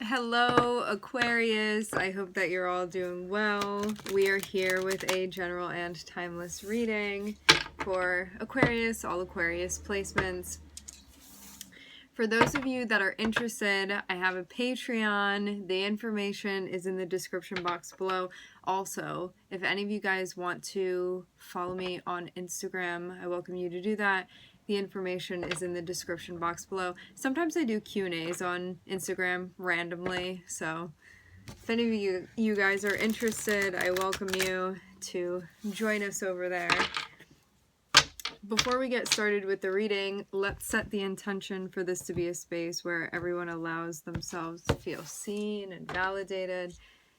Hello, Aquarius. I hope that you're all doing well. We are here with a general and timeless reading for Aquarius, all Aquarius placements. For those of you that are interested, I have a Patreon. The information is in the description box below. Also, if any of you guys want to follow me on Instagram, I welcome you to do that. The information is in the description box below. Sometimes I do Q&As on Instagram randomly, so if any of you guys are interested, I welcome you to join us over there. Before we get started with the reading, let's set the intention for this to be a space where everyone allows themselves to feel seen and validated,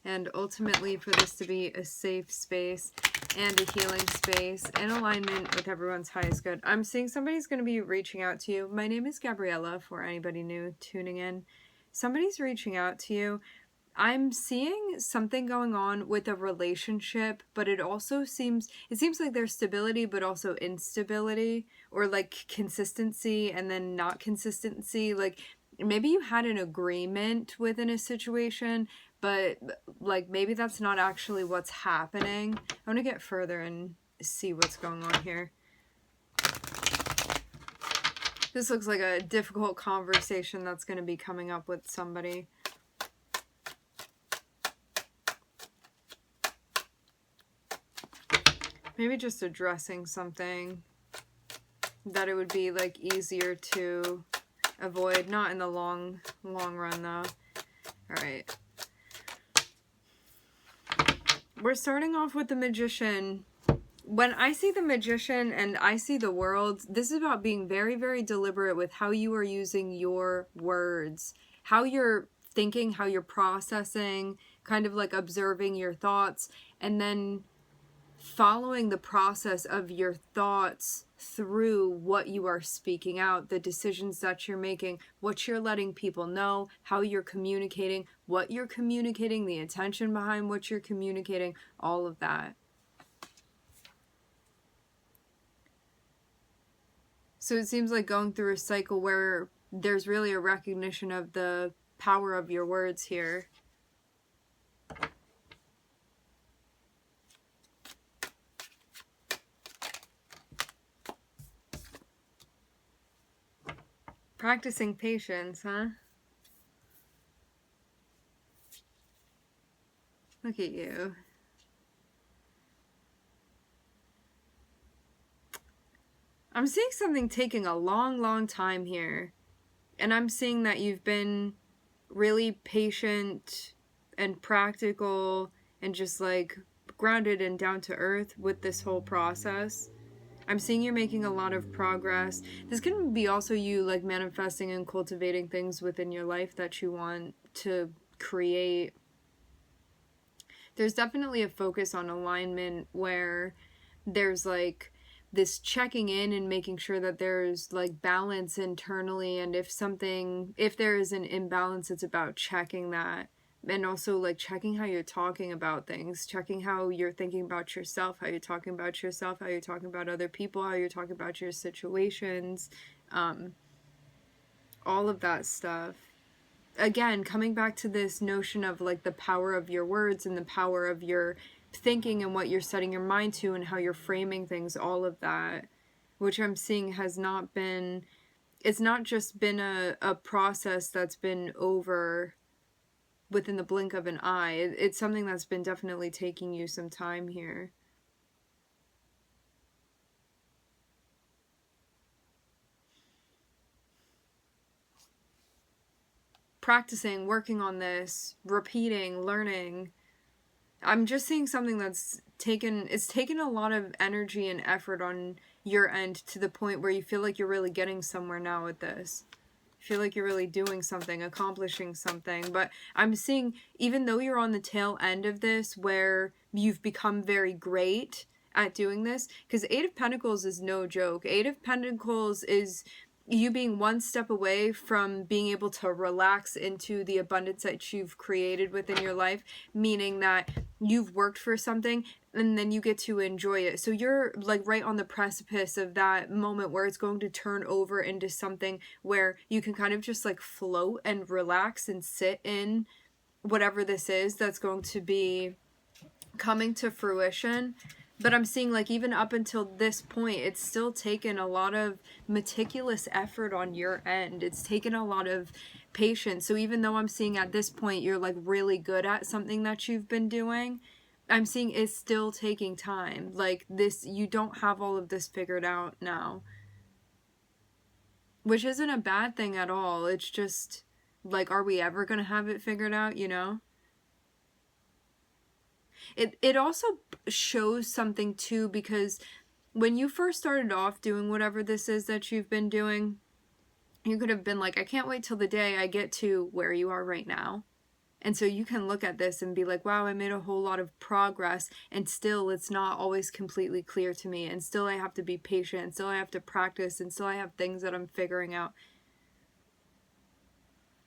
and ultimately for this to be a safe space and a healing space in alignment with everyone's highest good. I'm seeing somebody's going to be reaching out to you. My name is Gabriella, for anybody new tuning in. Somebody's reaching out to you. I'm seeing something going on with a relationship, but it also seems like there's stability but also instability, or like consistency and then not consistency. Like maybe you had an agreement within a situation, but like maybe that's not actually what's happening. I want to get further and see what's going on here. This looks like a difficult conversation that's going to be coming up with somebody. Maybe just addressing something that it would be like easier to avoid, not in the long run though. All right. We're starting off with the Magician. When I see the Magician and I see the World, this is about being very, very deliberate with how you are using your words, how you're thinking, how you're processing, kind of like observing your thoughts, and then following the process of your thoughts through what you are speaking out, the decisions that you're making, what you're letting people know, how you're communicating, what you're communicating, the intention behind what you're communicating, all of that. So it seems like going through a cycle where there's really a recognition of the power of your words here. Practicing patience, huh? Look at you. I'm seeing something taking a long time here. And I'm seeing that you've been really patient and practical and just like grounded and down to earth with this whole process. I'm seeing you're making a lot of progress. This can be also you like manifesting and cultivating things within your life that you want to create. There's definitely a focus on alignment where there's like this checking in and making sure that there's like balance internally, and if there is an imbalance, it's about checking that. And also like checking how you're talking about things, checking how you're thinking about yourself, how you're talking about yourself, how you're talking about other people, how you're talking about your situations, all of that stuff. Again, coming back to this notion of like the power of your words and the power of your thinking and what you're setting your mind to and how you're framing things, all of that, which I'm seeing has not been, it's not just been a process that's been over within the blink of an eye. It's something that's been definitely taking you some time here. Practicing, working on this, repeating, learning. I'm just seeing something that's taken a lot of energy and effort on your end, to the point where you feel like you're really getting somewhere now with this. Feel like you're really doing something, accomplishing something. But I'm seeing, even though you're on the tail end of this, where you've become very great at doing this, because 8 of Pentacles is no joke. 8 of Pentacles is you being one step away from being able to relax into the abundance that you've created within your life, meaning that you've worked for something and then you get to enjoy it. So you're like right on the precipice of that moment where it's going to turn over into something where you can kind of just like float and relax and sit in whatever this is that's going to be coming to fruition. But I'm seeing like even up until this point, it's still taken a lot of meticulous effort on your end. It's taken a lot of patience. So even though I'm seeing at this point you're like really good at something that you've been doing, I'm seeing it's still taking time. Like this, you don't have all of this figured out now. Which isn't a bad thing at all. It's just like, are we ever going to have it figured out, you know? It also shows something too, because when you first started off doing whatever this is that you've been doing, you could have been like, I can't wait till the day I get to where you are right now. And so you can look at this and be like, wow, I made a whole lot of progress, and still it's not always completely clear to me, and still I have to be patient, and still I have to practice, and still I have things that I'm figuring out.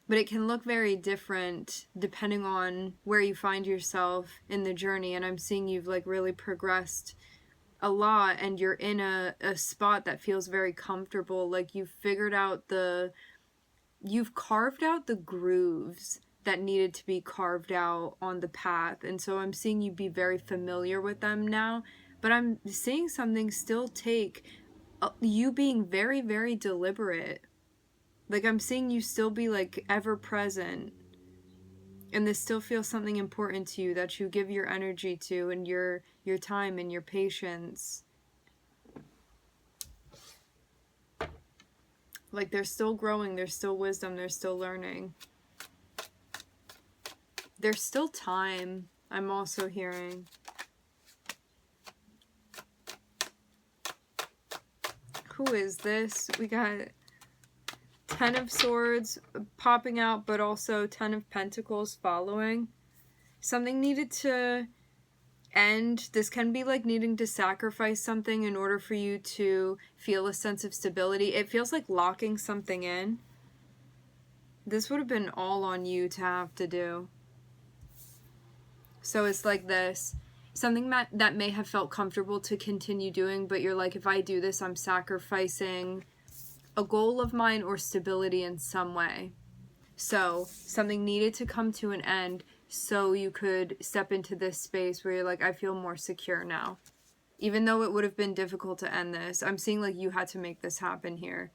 But it can look very different depending on where you find yourself in the journey. And I'm seeing you've like really progressed a lot, and you're in a spot that feels very comfortable. Like you've carved out the grooves that needed to be carved out on the path. And so I'm seeing you be very familiar with them now. But I'm seeing something still take you being very, very deliberate. Like, I'm seeing you still be, like, ever present. And this still feels something important to you that you give your energy to, and your time and your patience. Like, they're still growing, there's still wisdom, they're still learning. There's still time, I'm also hearing. Who is this? We got 10 of Swords popping out, but also 10 of Pentacles following. Something needed to end. This can be like needing to sacrifice something in order for you to feel a sense of stability. It feels like locking something in. This would have been all on you to have to do. So it's like this. Something that may have felt comfortable to continue doing, but you're like, if I do this, I'm sacrificing a goal of mine or stability in some way. So something needed to come to an end so you could step into this space where you're like, I feel more secure now. Even though it would have been difficult to end this, I'm seeing like you had to make this happen here.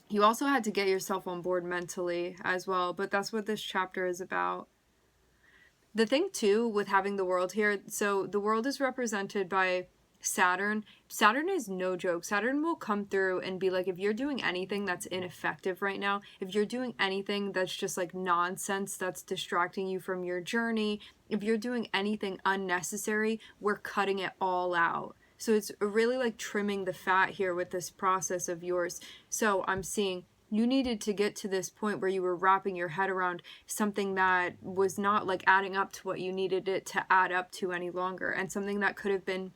You also had to get yourself on board mentally as well, but that's what this chapter is about. The thing too with having the world here, so the world is represented by Saturn. Saturn is no joke. Saturn will come through and be like, if you're doing anything that's ineffective right now, if you're doing anything that's just like nonsense, that's distracting you from your journey, if you're doing anything unnecessary, we're cutting it all out. So it's really like trimming the fat here with this process of yours. So I'm seeing you needed to get to this point where you were wrapping your head around something that was not like adding up to what you needed it to add up to any longer, and something that could have been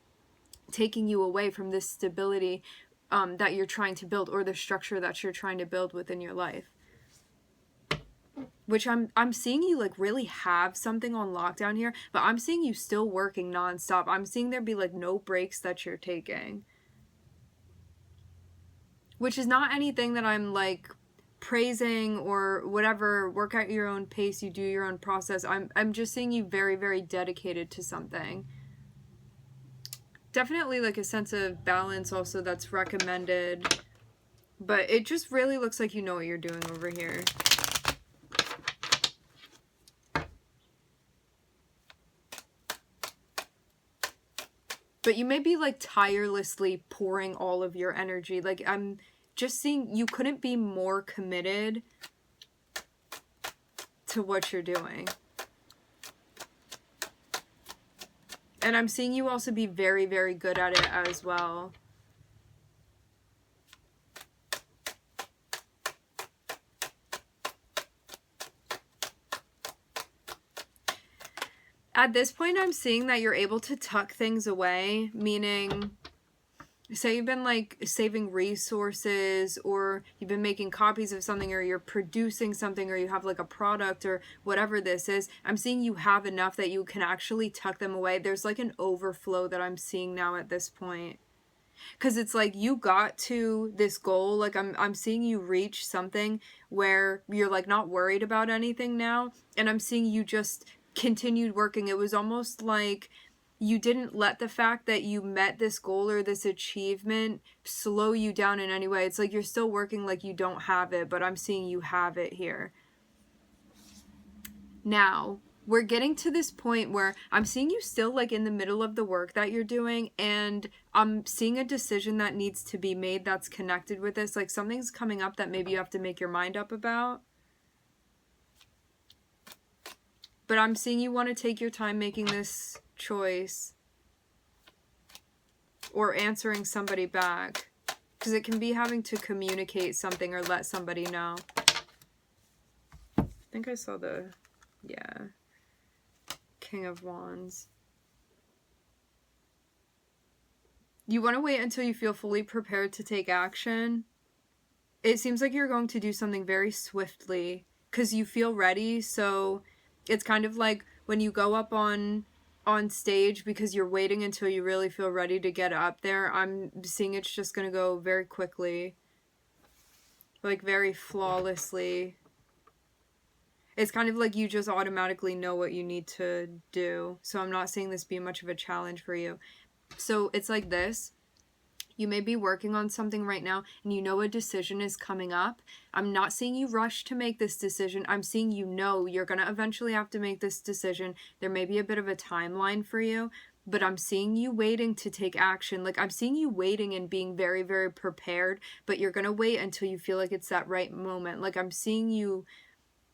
taking you away from this stability that you're trying to build, or the structure that you're trying to build within your life. Which I'm seeing you like really have something on lockdown here, but I'm seeing you still working nonstop. I'm seeing there be like no breaks that you're taking. Which is not anything that I'm like praising or whatever. Work at your own pace, you do your own process. I'm just seeing you very, very dedicated to something. Definitely like a sense of balance also that's recommended. But it just really looks like you know what you're doing over here. But you may be like tirelessly pouring all of your energy. Like I'm just seeing you couldn't be more committed to what you're doing. And I'm seeing you also be very, very good at it as well. At this point, I'm seeing that you're able to tuck things away, meaning say you've been like saving resources, or you've been making copies of something, or you're producing something, or you have like a product or whatever this is. I'm seeing you have enough that you can actually tuck them away. There's like an overflow that I'm seeing now at this point. Because it's like you got to this goal, like I'm seeing you reach something where you're like not worried about anything now, and I'm seeing you just continued working. It was almost like you didn't let the fact that you met this goal or this achievement slow you down in any way. It's like you're still working like you don't have it, but I'm seeing you have it here. Now, we're getting to this point where I'm seeing you still like in the middle of the work that you're doing, and I'm seeing a decision that needs to be made that's connected with this. Like something's coming up that maybe you have to make your mind up about. But I'm seeing you want to take your time making this choice or answering somebody back, because it can be having to communicate something or let somebody know. I think I saw the, yeah, King of Wands. You want to wait until you feel fully prepared to take action. It seems like you're going to do something very swiftly because you feel ready. So it's kind of like when you go up on stage because you're waiting until you really feel ready to get up there. I'm seeing it's just going to go very quickly, like very flawlessly. It's kind of like you just automatically know what you need to do. So I'm not seeing this be much of a challenge for you. So it's like this. You may be working on something right now and you know a decision is coming up. I'm not seeing you rush to make this decision. I'm seeing you know you're going to eventually have to make this decision. There may be a bit of a timeline for you, but I'm seeing you waiting to take action. Like I'm seeing you waiting and being very, very prepared, but you're going to wait until you feel like it's that right moment. Like I'm seeing you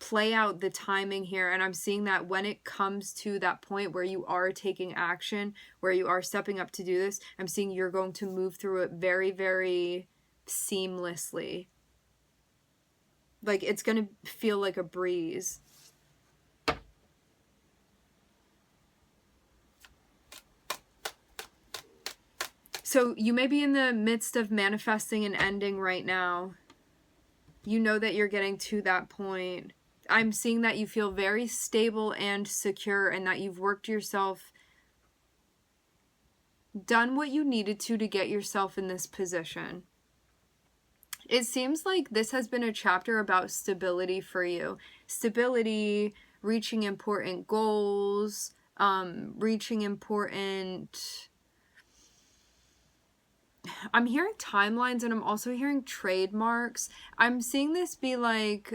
play out the timing here, and I'm seeing that when it comes to that point where you are taking action, where you are stepping up to do this, I'm seeing you're going to move through it very, very seamlessly. Like it's going to feel like a breeze. So you may be in the midst of manifesting an ending right now. You know that you're getting to that point. I'm seeing that you feel very stable and secure, and that you've worked yourself, done what you needed to get yourself in this position. It seems like this has been a chapter about stability for you. Stability, reaching important goals, reaching important... I'm hearing timelines, and I'm also hearing trademarks. I'm seeing this be like...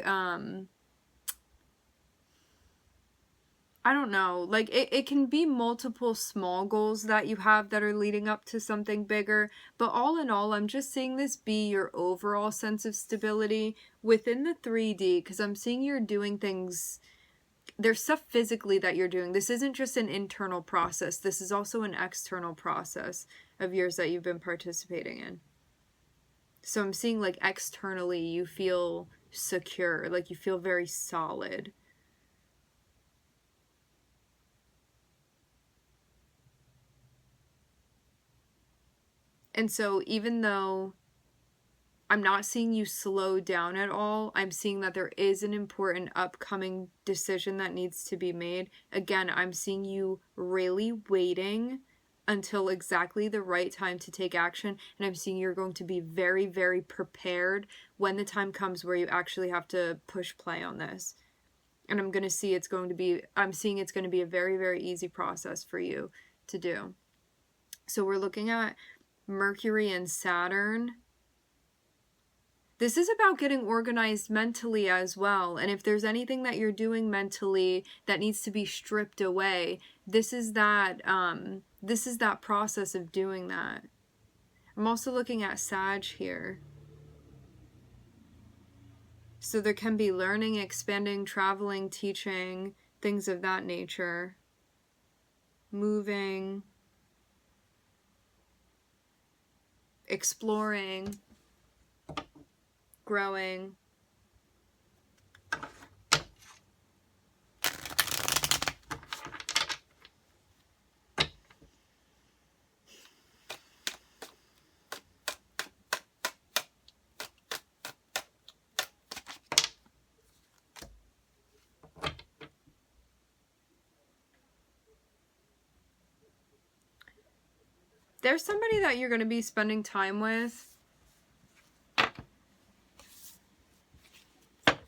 I don't know, like it can be multiple small goals that you have that are leading up to something bigger, but all in all, I'm just seeing this be your overall sense of stability within the 3D, because I'm seeing you're doing things, there's stuff physically that you're doing. This isn't just an internal process, this is also an external process of yours that you've been participating in. So I'm seeing like externally you feel secure, like you feel very solid. And so even though I'm not seeing you slow down at all, I'm seeing that there is an important upcoming decision that needs to be made. Again, I'm seeing you really waiting until exactly the right time to take action. And I'm seeing you're going to be very, very prepared when the time comes where you actually have to push play on this. And I'm seeing it's going to be a very, very easy process for you to do. So we're looking at Mercury and Saturn. This is about getting organized mentally as well. And if there's anything that you're doing mentally that needs to be stripped away, this is that process of doing that. I'm also looking at Sag here. So there can be learning, expanding, traveling, teaching, things of that nature. Moving, exploring, growing. There's somebody that you're going to be spending time with.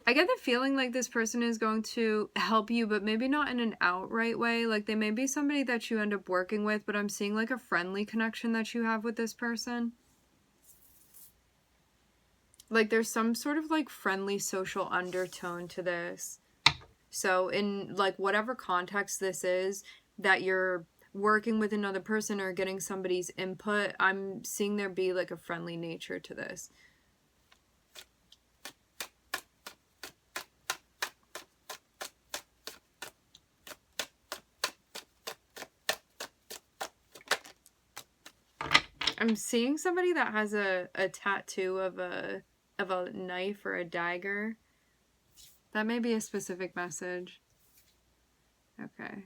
I get the feeling like this person is going to help you, but maybe not in an outright way. Like, they may be somebody that you end up working with, but I'm seeing like a friendly connection that you have with this person. Like, there's some sort of like friendly social undertone to this. So in like whatever context this is that you're working with another person or getting somebody's input, I'm seeing there be like a friendly nature to this. I'm seeing somebody that has a tattoo of a knife or a dagger. That may be a specific message. Okay.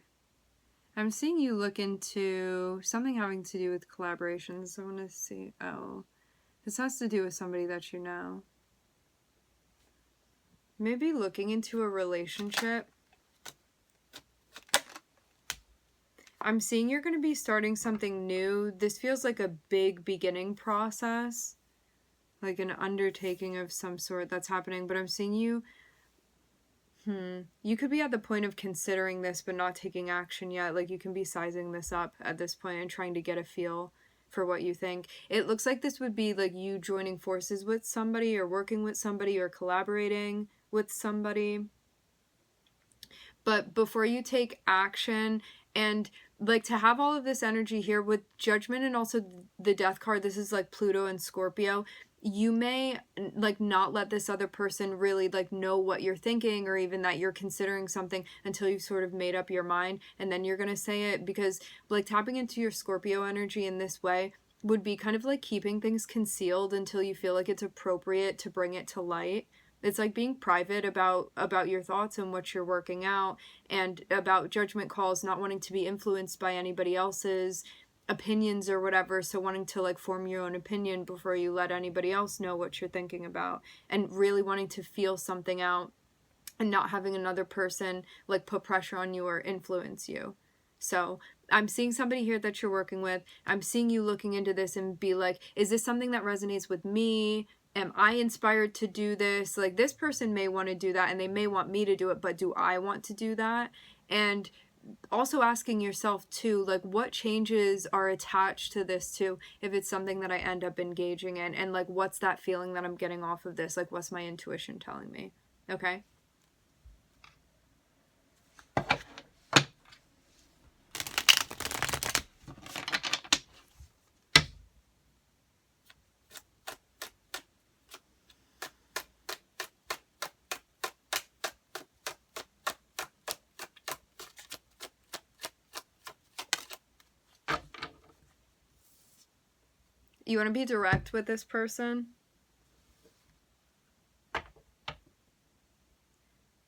I'm seeing you look into something having to do with collaborations. I want to see. Oh, this has to do with somebody that you know. Maybe looking into a relationship. I'm seeing you're going to be starting something new. This feels like a big beginning process, like an undertaking of some sort that's happening, but I'm seeing you, you could be at the point of considering this but not taking action yet. Like, you can be sizing this up at this point and trying to get a feel for what you think. It looks like this would be like you joining forces with somebody or working with somebody or collaborating with somebody. But before you take action, and like to have all of this energy here with Judgment and also the Death card, this is like Pluto and Scorpio, you may like not let this other person really like know what you're thinking or even that you're considering something until you've sort of made up your mind, and then you're going to say it, because like tapping into your Scorpio energy in this way would be kind of like keeping things concealed until you feel like it's appropriate to bring it to light. It's like being private about your thoughts and what you're working out, and about judgment calls, not wanting to be influenced by anybody else's opinions or whatever, so wanting to like form your own opinion before you let anybody else know what you're thinking about, and really wanting to feel something out and not having another person like put pressure on you or influence you. So I'm seeing somebody here that you're working with. I'm seeing you looking into this and be like, is this something that resonates with me? Am I inspired to do this? Like, this person may want to do that and they may want me to do it, but do I want to do that? And also asking yourself too, like, what changes are attached to this too, if it's something that I end up engaging in, and like, what's that feeling that I'm getting off of this? Like, what's my intuition telling me? Okay. You want to be direct with this person?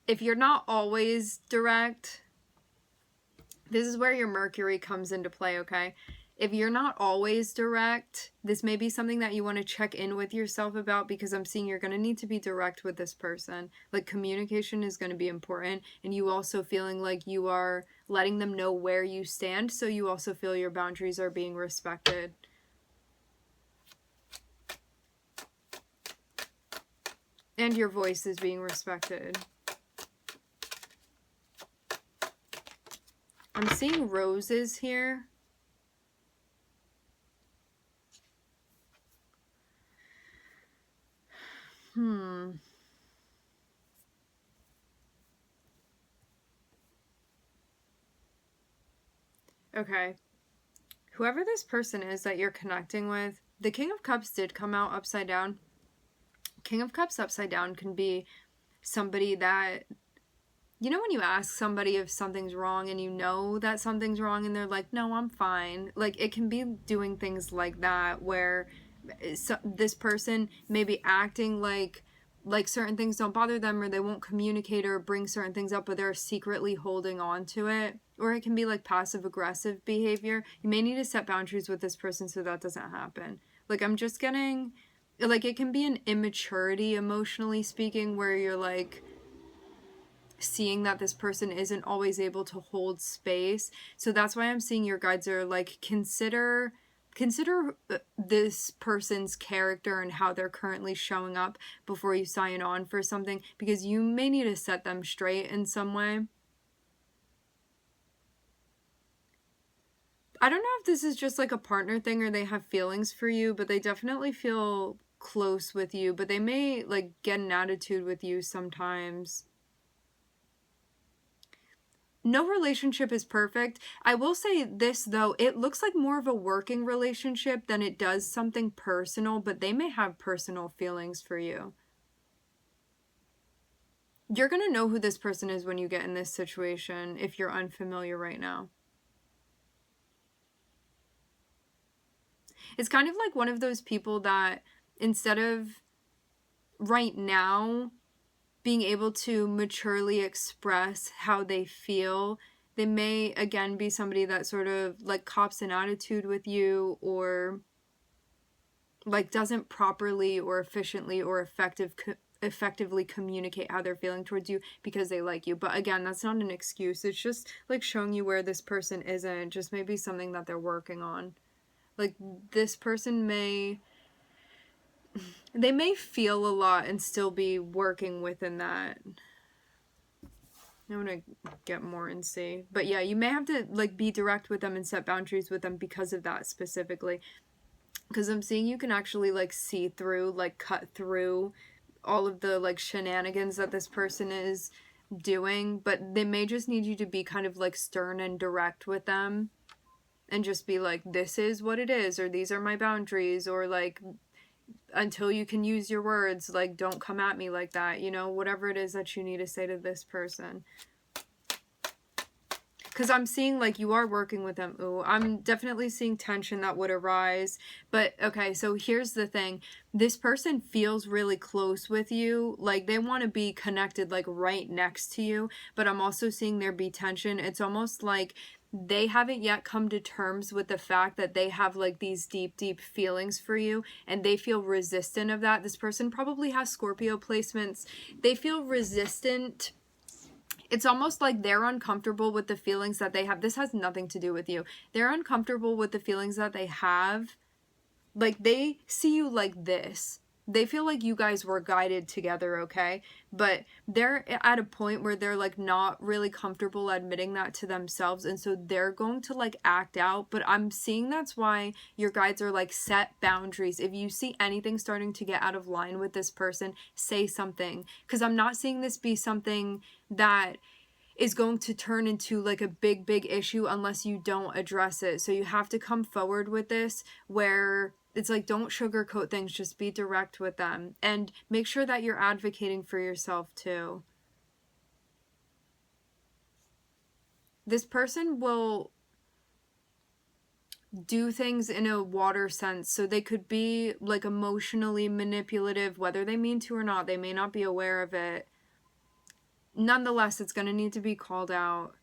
If you're not always direct, this is where your Mercury comes into play, okay? If you're not always direct, this may be something that you want to check in with yourself about, because I'm seeing you're going to need to be direct with this person. Like, communication is going to be important, and you also feeling like you are letting them know where you stand, so you also feel your boundaries are being respected. And your voice is being respected. I'm seeing roses here. Okay. Whoever this person is that you're connecting with, the King of Cups did come out upside down. King of Cups upside down can be somebody that, you know, when you ask somebody if something's wrong and you know that something's wrong and they're like, no, I'm fine. Like, it can be doing things like that, where this person may be acting like certain things don't bother them, or they won't communicate or bring certain things up, but they're secretly holding on to it. Or it can be like passive aggressive behavior. You may need to set boundaries with this person so that doesn't happen. Like, I'm just getting, like, it can be an immaturity, emotionally speaking, where you're like seeing that this person isn't always able to hold space. So that's why I'm seeing your guides are like, consider consider this person's character and how they're currently showing up before you sign on for something, because you may need to set them straight in some way. I don't know if this is just like a partner thing or they have feelings for you, but they definitely feel close with you, but they may like get an attitude with you sometimes. No relationship is perfect. I will say this though, it looks like more of a working relationship than it does something personal, but they may have personal feelings for you. You're going to know who this person is when you get in this situation if you're unfamiliar right now. It's kind of like one of those people that instead of right now being able to maturely express how they feel, they may again be somebody that sort of like cops an attitude with you, or like doesn't properly or efficiently or effectively communicate how they're feeling towards you because they like you. But again, that's not an excuse. It's just like showing you where this person isn't, just maybe something that they're working on. Like this person they may feel a lot and still be working within that. I'm gonna get more and see. But yeah, you may have to like be direct with them and set boundaries with them because of that specifically. Because I'm seeing you can actually like see through, like cut through all of the like shenanigans that this person is doing. But they may just need you to be kind of like stern and direct with them. And just be like, this is what it is, or these are my boundaries, or like, until you can use your words, like, don't come at me like that, you know, whatever it is that you need to say to this person. Because I'm seeing, like, you are working with them. Ooh, I'm definitely seeing tension that would arise. But, okay, so here's the thing. This person feels really close with you. Like, they want to be connected, like, right next to you. But I'm also seeing there be tension. It's almost like they haven't yet come to terms with the fact that they have, like, these deep, deep feelings for you. And they feel resistant of that. This person probably has Scorpio placements. They feel resistant. It's almost like they're uncomfortable with the feelings that they have. This has nothing to do with you. They're uncomfortable with the feelings that they have. Like, they see you like this. They feel like you guys were guided together, okay? But they're at a point where they're, like, not really comfortable admitting that to themselves. And so they're going to, like, act out. But I'm seeing that's why your guides are, like, set boundaries. If you see anything starting to get out of line with this person, say something. Because I'm not seeing this be something that is going to turn into like a big, big issue unless you don't address it. So you have to come forward with this where it's like, don't sugarcoat things, just be direct with them. And make sure that you're advocating for yourself too. This person will do things in a water sense. So they could be like emotionally manipulative, whether they mean to or not. They may not be aware of it. Nonetheless, it's going to need to be called out.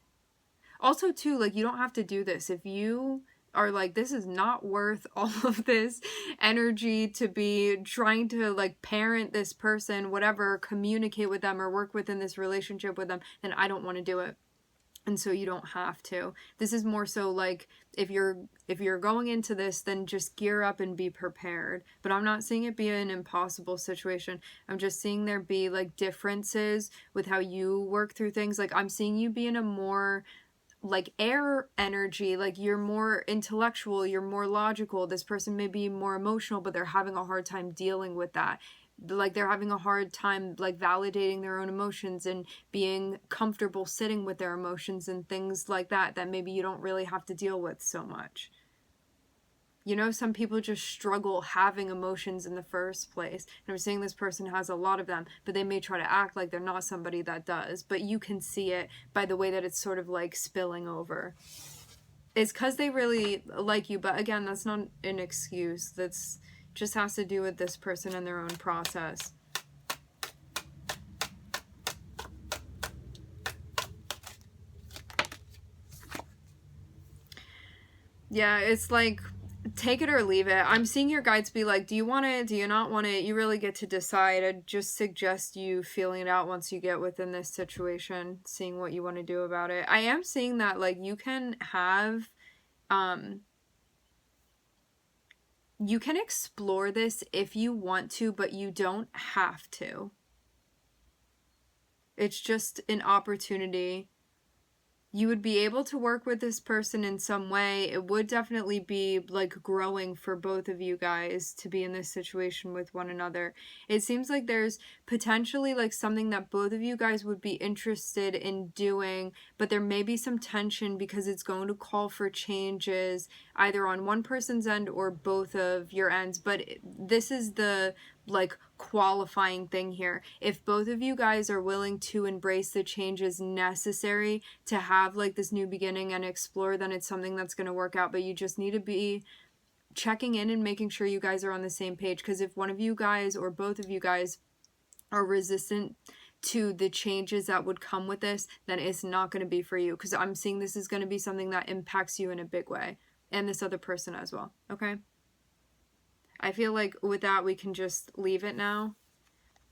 Also, too, like, you don't have to do this. If you are like, this is not worth all of this energy to be trying to, like, parent this person, whatever, communicate with them or work within this relationship with them, then I don't want to do it. And so you don't have to. This is more so like, if you're going into this, then just gear up and be prepared. But I'm not seeing it be an impossible situation. I'm just seeing there be like differences with how you work through things. Like, I'm seeing you be in a more like air energy, like you're more intellectual, you're more logical. This person may be more emotional, but they're having a hard time dealing with that. Like, they're having a hard time like validating their own emotions and being comfortable sitting with their emotions and things like that maybe you don't really have to deal with so much. You know, some people just struggle having emotions in the first place. And I'm saying this person has a lot of them, but they may try to act like they're not somebody that does. But you can see it by the way that it's sort of like spilling over. It's because they really like you. But again, that's not an excuse. That's just has to do with this person and their own process. Yeah, it's like, take it or leave it. I'm seeing your guides be like, do you want it? Do you not want it? You really get to decide. I just suggest you feeling it out once you get within this situation, seeing what you want to do about it. I am seeing that, like, you can have, you can explore this if you want to, but you don't have to. It's just an opportunity. You would be able to work with this person in some way. It would definitely be like growing for both of you guys to be in this situation with one another. It seems like there's potentially like something that both of you guys would be interested in doing, but there may be some tension because it's going to call for changes either on one person's end or both of your ends. But this is the like qualifying thing here. If both of you guys are willing to embrace the changes necessary to have like this new beginning and explore, then it's something that's going to work out. But you just need to be checking in and making sure you guys are on the same page, because if one of you guys or both of you guys are resistant to the changes that would come with this, then it's not going to be for you, because I'm seeing this is going to be something that impacts you in a big way and this other person as well. Okay, I feel like with that we can just leave it now.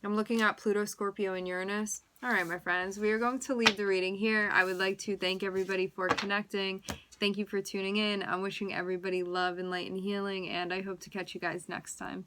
I'm looking at Pluto, Scorpio, and Uranus. All right, my friends, we are going to leave the reading here. I would like to thank everybody for connecting. Thank you for tuning in. I'm wishing everybody love and light and healing, and I hope to catch you guys next time.